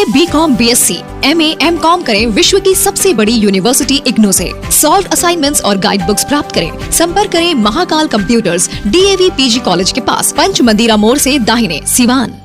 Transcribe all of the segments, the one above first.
BA, BCom, BSc, MA, MCom करें विश्व की सबसे बड़ी यूनिवर्सिटी इग्नू से। सॉल्व असाइनमेंट्स और गाइड बुक्स प्राप्त करें। संपर्क करें Mahakal computers, DAV PG college के पास, पंच मंदिरा मोड़ से दाहिने, सिवान।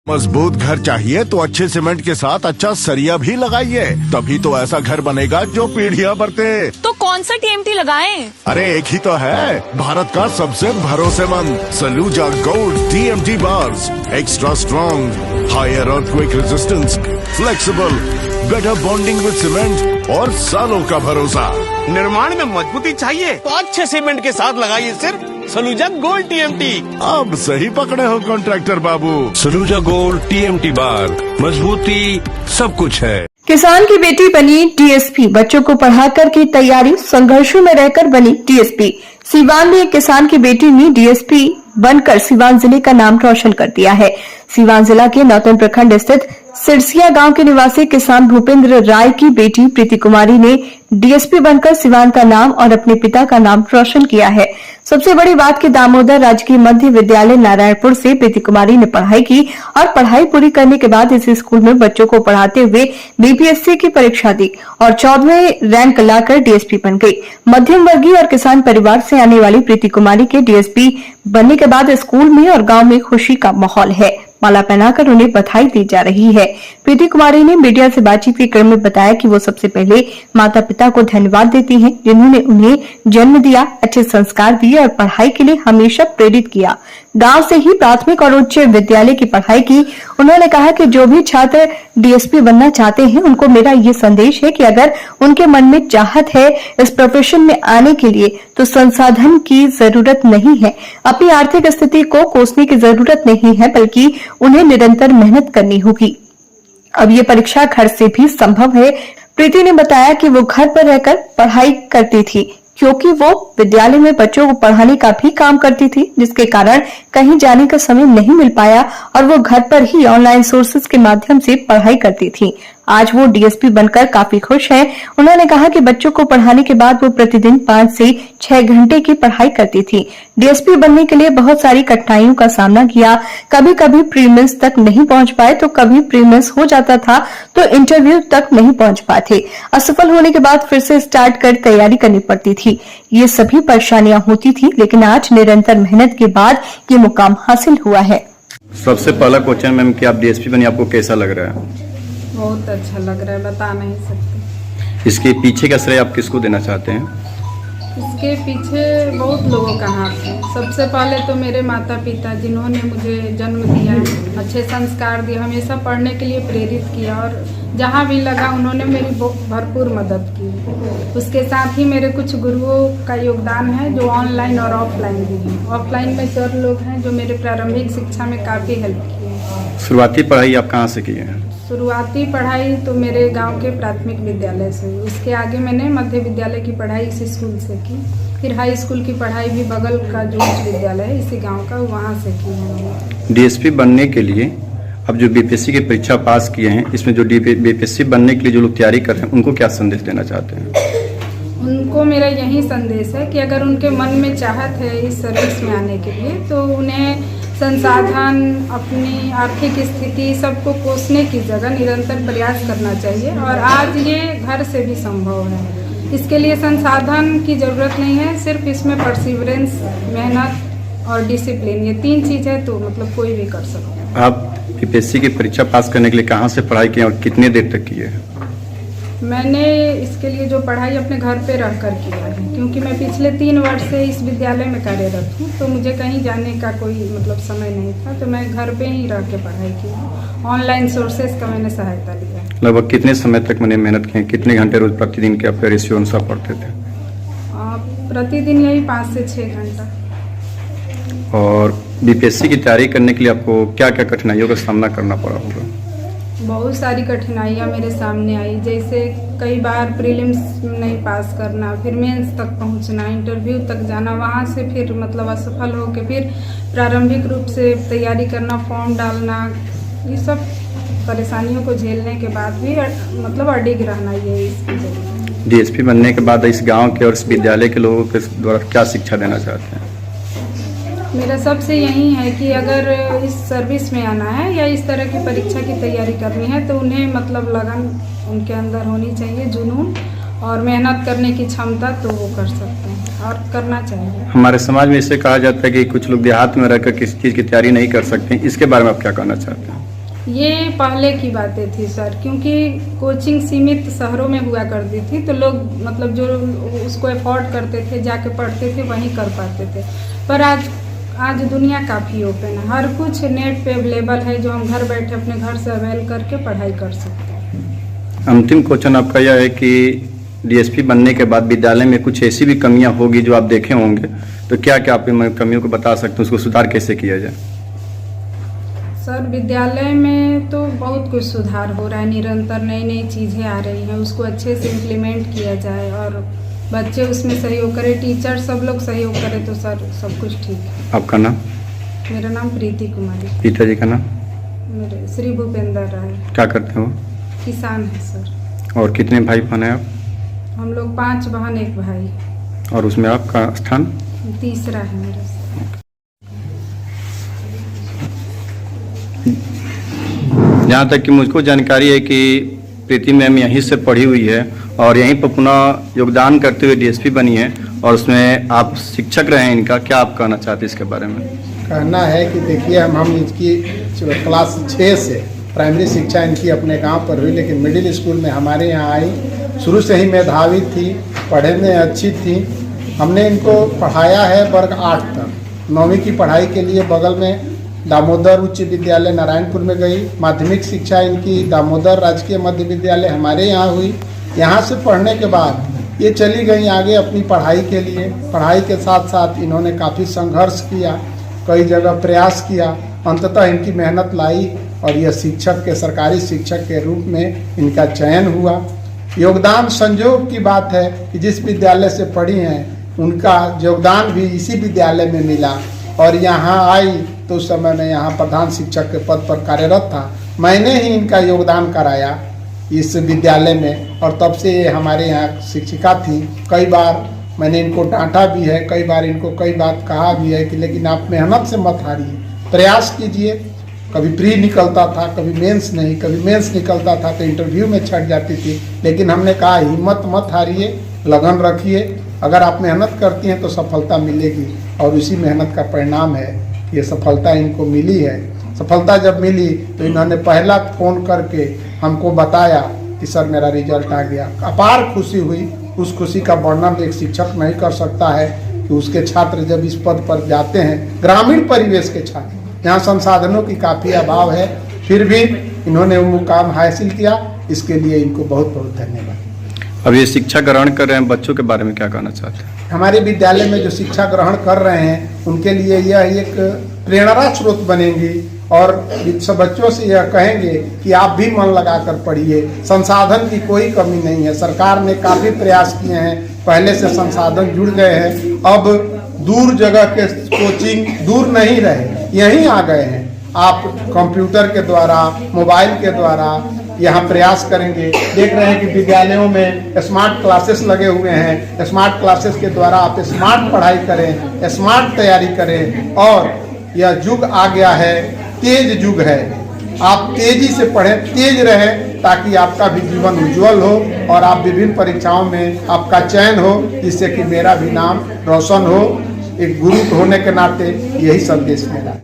मजबूत घर चाहिए तो अच्छे सीमेंट के साथ अच्छा सरिया भी लगाइए, तभी तो ऐसा घर बनेगा जो पीढ़ियां बरते। तो कौन सा TMT लगाएं? अरे एक ही तो है, भारत का सबसे भरोसेमंद Saluja gold TMT bars. Extra strong, higher earthquake resistance, flexible, better bonding with cement और सालों का भरोसा। निर्माण में मजबूती चाहिए तो अच्छे सीमेंट के साथ लगाइए सिर्फ सलूजा गोल्ड TMT। अब सही पकड़े हो कॉन्ट्रैक्टर बाबू। सलूजा गोल्ड TMT बार, मजबूती सब कुछ है। किसान की बेटी बनी DSP, बच्चों को पढ़ाकर की तैयारी, संघर्षों में रहकर बनी DSP। सीवान में एक किसान की बेटी ने DSP बनकर सीवान जिले का नाम रोशन कर दिया है। सीवान जिला के नौतन प्रखंड स्थित सिरसिया गांव के निवासी किसान भूपेंद्र राय की बेटी प्रीति कुमारी ने DSP बनकर सीवान का नाम और अपने पिता का नाम रोशन किया है। सबसे बड़ी बात कि दामोदर राजकीय मध्य विद्यालय नारायणपुर से प्रीति कुमारी ने पढ़ाई की और पढ़ाई पूरी करने के बाद इस स्कूल में बच्चों को पढ़ाते हुए BPSC की परीक्षा दी और 14वें रैंक लाकर DSP बन गई। मध्यम वर्गीय और किसान परिवार से आने वाली प्रीति कुमारी के DSP बनने के बाद स्कूल में और गांव में खुशी का माहौल है। माला पहनाकर उन्हें बधाई दी जा रही है। प्रीति कुमारी ने मीडिया से बातचीत के क्रम में बताया कि वो सबसे पहले माता पिता को धन्यवाद देती हैं, जिन्होंने उन्हें जन्म दिया, अच्छे संस्कार दिए और पढ़ाई के लिए हमेशा प्रेरित किया। गांव से ही प्राथमिक और उच्च विद्यालय की पढ़ाई की। उन्होंने कहा कि जो भी छात्र DSP बनना चाहते हैं, उनको मेरा ये संदेश है कि अगर उनके मन में चाहत है इस प्रोफेशन में आने के लिए तो संसाधन की जरूरत नहीं है, अपनी आर्थिक स्थिति को कोसने की जरूरत नहीं है, बल्कि उन्हें निरंतर मेहनत करनी होगी। अब ये परीक्षा घर से भी संभव है। प्रीति ने बताया कि वो घर पर रहकर पढ़ाई करती थी, क्योंकि वो विद्यालय में बच्चों को पढ़ाने का भी काम करती थी, जिसके कारण कहीं जाने का समय नहीं मिल पाया और वो घर पर ही ऑनलाइन सोर्सेज के माध्यम से पढ़ाई करती थी। आज वो DSP बनकर काफी खुश है। उन्होंने कहा कि बच्चों को पढ़ाने के बाद वो प्रतिदिन 5 से 6 घंटे की पढ़ाई करती थी। DSP बनने के लिए बहुत सारी कठिनाइयों का सामना किया। कभी कभी प्रीमेंस तक नहीं पहुंच पाए तो कभी प्रीमेंस हो जाता था तो इंटरव्यू तक नहीं पहुंच पाए थे। असफल होने के बाद फिर से स्टार्ट कर तैयारी करनी पड़ती थी। ये सभी परेशानियां होती थी, लेकिन आज निरंतर मेहनत के बाद ये मुकाम हासिल हुआ है। सबसे पहला क्वेश्चन मैम कि आप DSP बनी, आपको कैसा लग रहा है? बहुत अच्छा लग रहा है, बता नहीं सकते। इसके पीछे का श्रेय आप किसको देना चाहते हैं? इसके पीछे बहुत लोगों का हाथ है। सबसे पहले तो मेरे माता पिता, जिन्होंने मुझे जन्म दिया, अच्छे संस्कार दिए, हमेशा पढ़ने के लिए प्रेरित किया और जहाँ भी लगा उन्होंने मेरी भरपूर मदद की। उसके साथ ही मेरे कुछ गुरुओं का योगदान है, जो ऑनलाइन और ऑफलाइन भी हैं। ऑफलाइन में सर लोग हैं जो मेरे प्रारंभिक शिक्षा में काफ़ी हेल्प किए। शुरुआती पढ़ाई आप कहाँ से किए हैं? शुरुआती पढ़ाई तो मेरे गांव के प्राथमिक विद्यालय से, उसके आगे मैंने मध्य विद्यालय की पढ़ाई इसी स्कूल से की। फिर हाई स्कूल की पढ़ाई भी बगल का जो उच्च विद्यालय है इसी गांव का, वहां से की है। DSP बनने के लिए अब जो BPSC की परीक्षा पास किए हैं, इसमें जो BPSC बनने के लिए जो लोग तैयारी कर रहे हैं, उनको क्या संदेश देना चाहते हैं? उनको मेरा यही संदेश है कि अगर उनके मन में चाहत है इस सर्विस में आने के लिए तो उन्हें संसाधन, अपनी आर्थिक स्थिति सबको कोसने की जगह निरंतर प्रयास करना चाहिए और आज ये घर से भी संभव है। इसके लिए संसाधन की जरूरत नहीं है, सिर्फ इसमें परसिवरेंस, मेहनत और डिसिप्लिन, ये 3 चीज़ है तो मतलब कोई भी कर सकता है। आप BPSC की परीक्षा पास करने के लिए कहाँ से पढ़ाई की और कितने देर तक की है? मैंने इसके लिए जो पढ़ाई अपने घर पे रह कर किया है, क्योंकि मैं पिछले 3 वर्ष से इस विद्यालय में कार्यरत हूँ, तो मुझे कहीं जाने का कोई मतलब समय नहीं था, तो मैं घर पे ही रह के पढ़ाई की हूँ। ऑनलाइन सोर्सेज का मैंने सहायता लिया है। लगभग कितने समय तक मैंने मेहनत की, कितने घंटे रोज प्रतिदिन के आप रेशियो अनुसार पढ़ते थे? प्रतिदिन यही 5 से 6 घंटा। और BPSC की तैयारी करने के लिए आपको क्या क्या कठिनाइयों का सामना करना पड़ा होगा? बहुत सारी कठिनाइयाँ मेरे सामने आई, जैसे कई बार प्रीलिम्स नहीं पास करना, फिर मेंस तक पहुंचना, इंटरव्यू तक जाना, वहां से फिर मतलब असफल होकर फिर प्रारंभिक रूप से तैयारी करना, फॉर्म डालना, ये सब परेशानियों को झेलने के बाद भी मतलब अडिग रहना, ये इसकी जरूरत। DSP बनने के बाद इस गाँव के और इस विद्यालय के लोगों के द्वारा क्या शिक्षा देना चाहते हैं? मेरा सबसे यही है कि अगर इस सर्विस में आना है या इस तरह की परीक्षा की तैयारी करनी है तो उन्हें मतलब लगन उनके अंदर होनी चाहिए, जुनून और मेहनत करने की क्षमता, तो वो कर सकते हैं और करना चाहिए। हमारे समाज में इसे कहा जाता है कि कुछ लोग देहात में रहकर किसी चीज़ की तैयारी नहीं कर सकते, इसके बारे में आप क्या कहना चाहते हैं? ये पहले की बातें थी सर, क्योंकि कोचिंग सीमित शहरों में हुआ करती थी तो लोग मतलब जो उसको अफोर्ड करते थे जाके पढ़ते थे वहीं कर पाते थे। पर आज दुनिया काफ़ी ओपन है, हर कुछ नेट पे अवेलेबल है जो हम घर बैठे अपने घर से अवेल करके पढ़ाई कर सकते हैं। अंतिम क्वेश्चन आपका यह है कि डीएसपी बनने के बाद विद्यालय में कुछ ऐसी भी कमियां होगी जो आप देखे होंगे, तो क्या क्या आप इन कमियों को बता सकते हैं, उसको सुधार कैसे किया जाए? सर विद्यालय में तो बहुत कुछ सुधार हो रहा है, निरंतर नई नई चीज़ें आ रही हैं, उसको अच्छे से इम्प्लीमेंट किया जाए और बच्चे उसमें सहयोग करें, टीचर सब लोग सहयोग करें तो सर सब कुछ ठीक है। आपका नाम? मेरा नाम प्रीति कुमारी। पिताजी का नाम? मेरे श्री भूपेंद्र राय। क्या करते हो? किसान है सर। और कितने भाई बहन हैं आप? हम लोग 5 बहन 1 भाई। और उसमें आपका स्थान? तीसरा है मेरा। जहाँ तक कि मुझको जानकारी है कि प्रीति मैम यहीं से पढ़ी हुई है और यहीं पर पुनः योगदान करते हुए डीएसपी बनी है और उसमें आप शिक्षक रहे हैं इनका, क्या आप कहना चाहते हैं इसके बारे में? कहना है कि देखिए हम इसकी क्लास 6 से प्राइमरी शिक्षा इनकी अपने गांव पर हुई, लेकिन मिडिल स्कूल में हमारे यहाँ आई। शुरू से ही मेधावी थी, पढ़ने में अच्छी थी। हमने इनको पढ़ाया है वर्ग 8 तक। 9वीं की पढ़ाई के लिए बगल में दामोदर उच्च विद्यालय नारायणपुर में गई। माध्यमिक शिक्षा इनकी दामोदर राजकीय मध्य विद्यालय हमारे यहाँ हुई। यहाँ से पढ़ने के बाद ये चली गई आगे अपनी पढ़ाई के लिए। पढ़ाई के साथ साथ इन्होंने काफ़ी संघर्ष किया, कई जगह प्रयास किया, अंततः इनकी मेहनत लाई और यह शिक्षक के सरकारी शिक्षक के रूप में इनका चयन हुआ। योगदान संयोग की बात है कि जिस विद्यालय से पढ़ी हैं उनका योगदान भी इसी विद्यालय में मिला और यहाँ आई तो उस समय मैं यहाँ प्रधान शिक्षक के पद पर कार्यरत था। मैंने ही इनका योगदान कराया इस विद्यालय में और तब से ये हमारे यहाँ शिक्षिका थी। कई बार मैंने इनको डांटा भी है, कई बार इनको कई बात कहा भी है कि लेकिन आप मेहनत से मत हारिए, प्रयास कीजिए। कभी प्री निकलता था, कभी मेंस नहीं, कभी मेंस निकलता था तो इंटरव्यू में छट जाती थी, लेकिन हमने कहा हिम्मत मत हारिए, लगन रखिए। अगर आप मेहनत करती हैं तो सफलता मिलेगी और उसी मेहनत का परिणाम है ये सफलता इनको मिली है। सफलता जब मिली तो इन्होंने पहला फ़ोन करके हमको बताया कि सर मेरा रिजल्ट आ गया। अपार खुशी हुई। उस खुशी का वर्णन एक शिक्षक नहीं कर सकता है कि उसके छात्र जब इस पद पर जाते हैं, ग्रामीण परिवेश के छात्र जहाँ संसाधनों की काफ़ी अभाव है, फिर भी इन्होंने वो मुकाम हासिल किया। इसके लिए इनको बहुत बहुत धन्यवाद। अब ये शिक्षा ग्रहण कर रहे हैं बच्चों के बारे में क्या कहना चाहते हैं? हमारे विद्यालय में जो शिक्षा ग्रहण कर रहे हैं उनके लिए यह एक प्रेरणा स्रोत बनेंगी और सब बच्चों से यह कहेंगे कि आप भी मन लगाकर पढ़िए। संसाधन की कोई कमी नहीं है, सरकार ने काफ़ी प्रयास किए हैं, पहले से संसाधन जुड़ गए हैं। अब दूर जगह के कोचिंग दूर नहीं रहे, यहीं आ गए हैं। आप कंप्यूटर के द्वारा, मोबाइल के द्वारा यहाँ प्रयास करेंगे। देख रहे हैं कि विद्यालयों में स्मार्ट क्लासेस लगे हुए हैं। स्मार्ट क्लासेस के द्वारा आप स्मार्ट पढ़ाई करें, स्मार्ट तैयारी करें और यह युग आ गया है, तेज युग है। आप तेजी से पढ़ें, तेज रहें ताकि आपका भी जीवन उज्जवल हो और आप विभिन्न परीक्षाओं में आपका चयन हो, जिससे कि मेरा भी नाम रोशन हो। एक गुरु होने के नाते यही संदेश मिला।